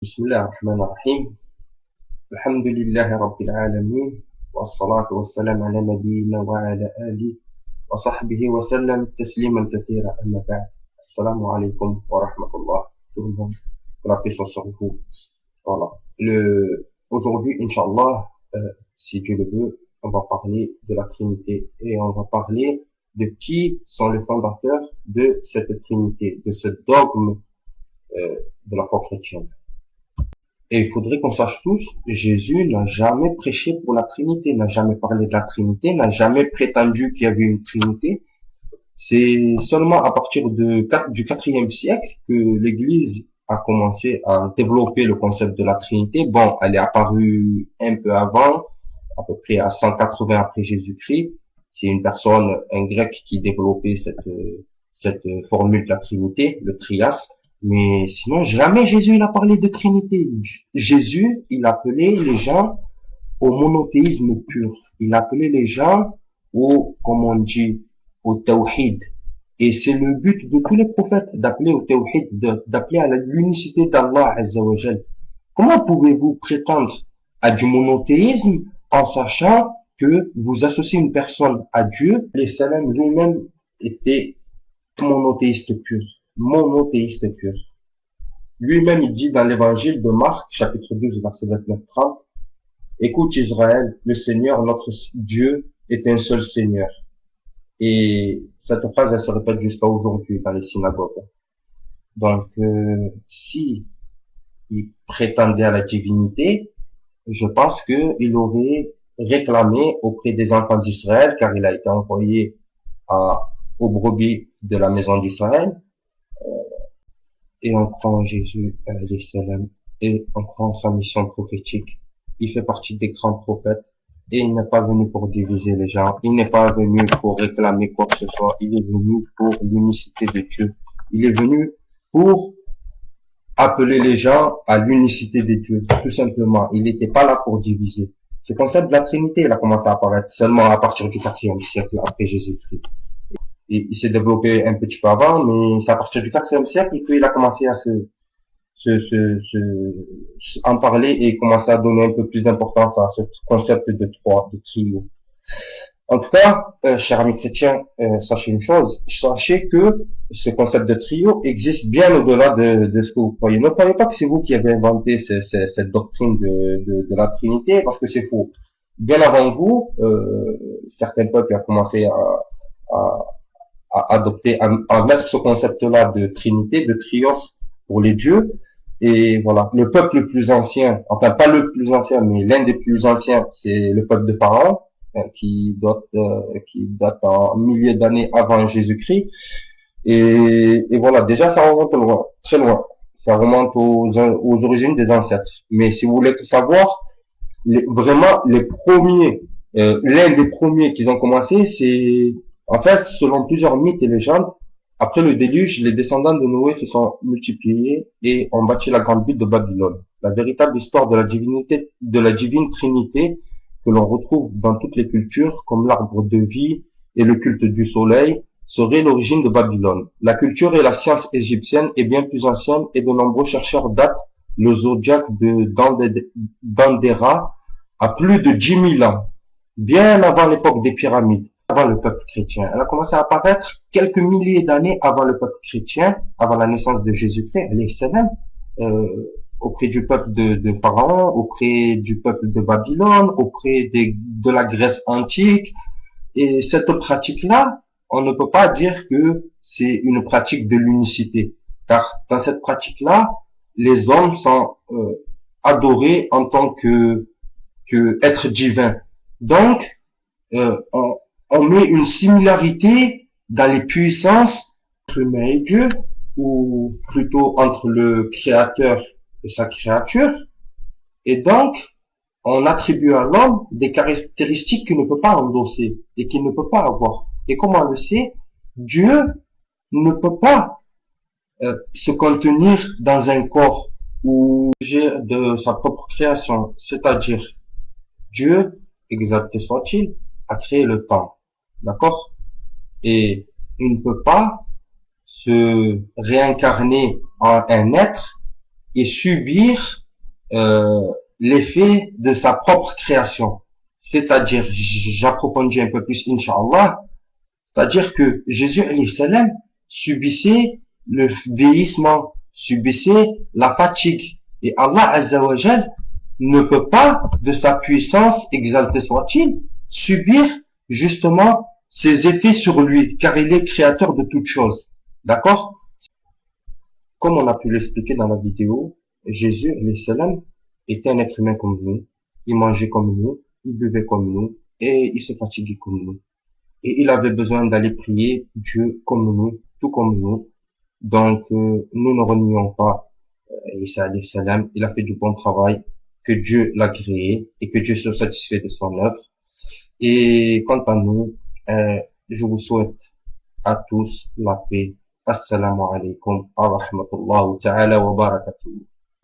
بسم الله الرحمن الرحيم. الحمد لله رب العالمين، والصلاة والسلام على نبينا وعلى آله وصحبه وسلم تسليما كثيرا. أما بعد، السلام عليكم ورحمة الله. Tout le monde, que la paix soit sur vous. Voilà. Aujourd'hui, Inch'Allah, si Dieu le veut, on va parler de la Trinité et on va parler de qui sont les fondateurs de cette Trinité, de ce dogme de la foi chrétienne. Et il faudrait qu'on sache tous, Jésus n'a jamais prêché pour la Trinité, n'a jamais parlé de la Trinité, n'a jamais prétendu qu'il y avait une Trinité. C'est seulement à partir du IVe siècle que l'Église a commencé à développer le concept de la Trinité. Bon, elle est apparue un peu avant, à peu près à 180 après Jésus-Christ. C'est une personne, un grec, qui développait cette formule de la Trinité, le trias. Mais sinon, jamais Jésus il a parlé de Trinité. Jésus, il appelait les gens au monothéisme pur. Il appelait les gens comme on dit, au tawhid. Et c'est le but de tous les prophètes, d'appeler au tawhid, d'appeler à l'unicité d'Allah Azza wa Jal. Comment pouvez-vous prétendre à du monothéisme en sachant que vous associez une personne à Dieu? Les salams lui-même était monothéiste pur. Monothéiste pur. Lui-même, il dit dans l'évangile de Marc, chapitre 12, verset 29-30, écoute Israël, le Seigneur, notre Dieu, est un seul Seigneur. Et cette phrase, elle se répète jusqu'à aujourd'hui dans les synagogues. Donc, si il prétendait à la divinité, je pense qu'il aurait réclamé auprès des enfants d'Israël, car il a été envoyé aux brebis de la maison d'Israël, et on prend Jésus, et on prend sa mission prophétique. Il fait partie des grands prophètes, et il n'est pas venu pour diviser les gens, il n'est pas venu pour réclamer quoi que ce soit, il est venu pour l'unicité de Dieu. Il est venu pour appeler les gens à l'unicité de Dieu, tout simplement. Il n'était pas là pour diviser. Ce concept de la Trinité, il a commencé à apparaître seulement à partir du IVe siècle après Jésus-Christ. Il s'est développé un petit peu avant, mais c'est à partir du IVe siècle qu'il a commencé à en parler et commencer à donner un peu plus d'importance à ce concept de trio. En tout cas, chers amis chrétiens, sachez une chose, sachez que ce concept de trio existe bien au-delà de ce que vous croyez. Ne croyez pas que c'est vous qui avez inventé cette doctrine de la Trinité, parce que c'est faux. Bien avant vous, certains peuples ont commencé à adopter, à mettre ce concept-là de Trinité, de trios pour les dieux. Et voilà, le peuple le plus ancien, enfin pas le plus ancien, mais l'un des plus anciens, c'est le peuple de Pharaon, qui date en milliers d'années avant Jésus-Christ. Et voilà, déjà ça remonte loin, très loin. Ça remonte aux origines des ancêtres. Mais si vous voulez tout savoir, vraiment les premiers, l'un des premiers qu'ils ont commencé, c'est en fait, selon plusieurs mythes et légendes, après le déluge, les descendants de Noé se sont multipliés et ont bâti la grande ville de Babylone. La véritable histoire de la divine Trinité que l'on retrouve dans toutes les cultures, comme l'arbre de vie et le culte du soleil, serait l'origine de Babylone. La culture et la science égyptienne est bien plus ancienne et de nombreux chercheurs datent le zodiaque de Dendera à plus de 10 000 ans, bien avant l'époque des pyramides. Avant le peuple chrétien. Elle a commencé à apparaître quelques milliers d'années avant le peuple chrétien, avant la naissance de Jésus-Christ, auprès du peuple de Pharaon, auprès du peuple de Babylone, auprès de la Grèce antique. Et cette pratique-là, on ne peut pas dire que c'est une pratique de l'unicité, car dans cette pratique-là, les hommes sont adorés en tant que être divin. Donc, on met une similarité dans les puissances entre l'humain et Dieu, ou plutôt entre le créateur et sa créature, et donc on attribue à l'homme des caractéristiques qu'il ne peut pas endosser et qu'il ne peut pas avoir. Et comme on le sait, Dieu ne peut pas se contenir dans un corps ou de sa propre création, c'est-à-dire Dieu, exalté soit-il, a créé le temps. D'accord? Et il ne peut pas se réincarner en un être et subir l'effet de sa propre création. C'est-à-dire, j'approfondis un peu plus, Inch'Allah, c'est-à-dire que Jésus, alayhi salam, subissait le vieillissement, subissait la fatigue. Et Allah, azza wa jal, ne peut pas, de sa puissance, exalté soit-il, subir justement ses effets sur lui, car il est créateur de toutes choses. D'accord? Comme on a pu l'expliquer dans la vidéo, Jésus, alayhi salam, était un être humain comme nous. Il mangeait comme nous, il buvait comme nous, et il se fatiguait comme nous. Et il avait besoin d'aller prier Dieu comme nous, tout comme nous. Donc, nous ne renions pas Isa alayhi salam. Il a fait du bon travail, que Dieu l'a créé et que Dieu soit satisfait de son œuvre. Et quant à nous, je vous souhaite à tous la paix. Assalamu alaikum wa rahmatullahi ta'ala wa barakatuh.